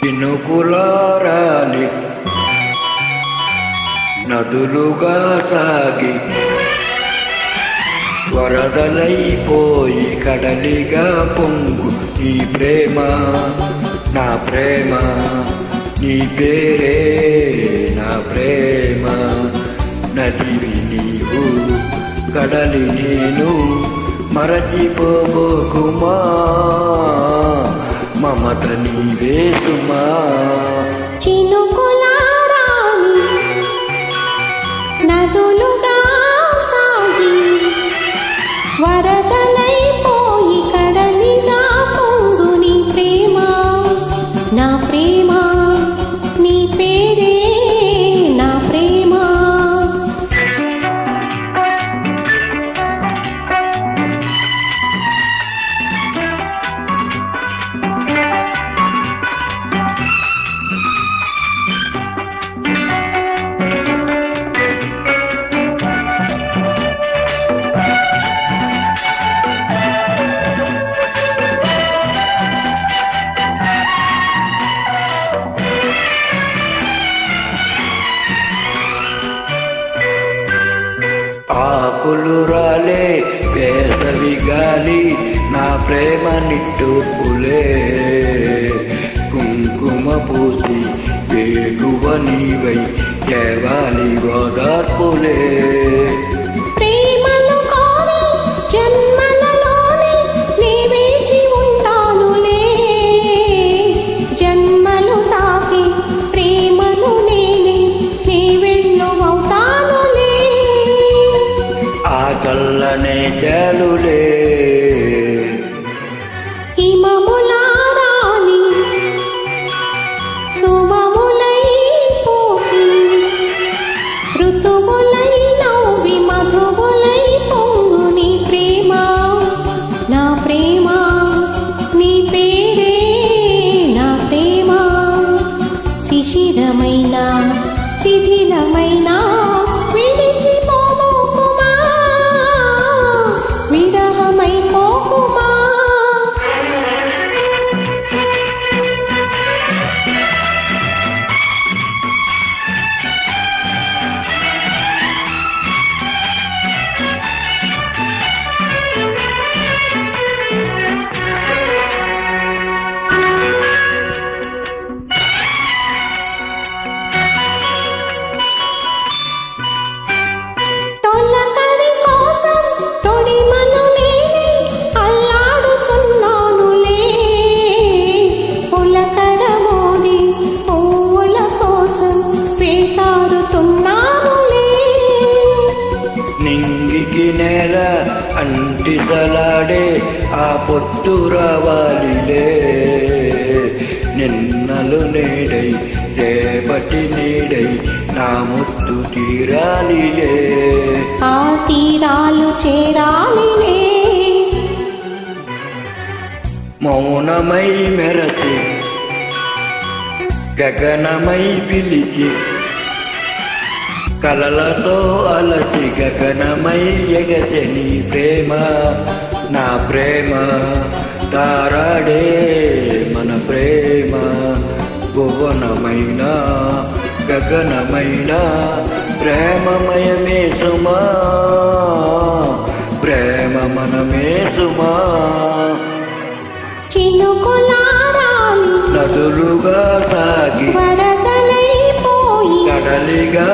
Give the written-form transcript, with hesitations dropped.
చినుకులారాలి నదులుగా సాగి వరదలైపోయి కడలిగా పొంగు నీ ప్రేమ నా ప్రేమ నీ పేరే నా ప్రేమ నదివి నీవు కడలి నేను మరచిపోబోకుమా మమత నీవే సుమా చినుకులారాలి నదులుగా సాగి వరదలైపోయి కడలిగా పొంగు నీ ప్రేమ నా ప్రేమ నీ పేరే నా ప్రేమ ఆకులు రాలే వేసవి గాలి నా ప్రేమ నిట్టూర్పులే కుంకుమ పూసి వేగువ నీవై కేవాలి ఓదార్పులే ప్రేమను కోరి జన్మలలోనే నీ వేచి ఉంటానులే జన్మలు తాకి ప్రేమను నేనే నీ వెళ్ళువవుతానులే ఆ కల్లనే చాలులే హిమములారాలి సుమములై పోసి ఋతువులై నవ్వి మధువులై పొంగు నీ ప్రేమ నా ప్రేమ నీ పేరే నా ప్రేమ శిశిరమైన శిథిలమైన విడిచిపోకుమా విరహమైపోకుమా తొలకరి కోసం తొడిమను నేనే అల్లాడుతున్నానులే పులకర మోది పువ్వుల కోసం వేసారుతున్నానులే నింగికి నేల అంటిసలాడే ఆ పొత్తు రావాలిలే నిన్నలు నేడై రేపటి నీడై నా ముత్తు తీరాలిలే ఆ తీరాలు చేరాలిలే మౌనమై మెరచి గగనమై పిలిచి కలలతో అలసి గగనమై ఎగసె నీ ప్రేమ నా ప్రేమ తారాడే మన ప్రేమ భువనమైన గగనమైన ప్రేమమయమే సుమా ప్రేమ మనమే సుమా చినుకులారాలి నదులుగా సాగి వరదలైపోయి కడలిగా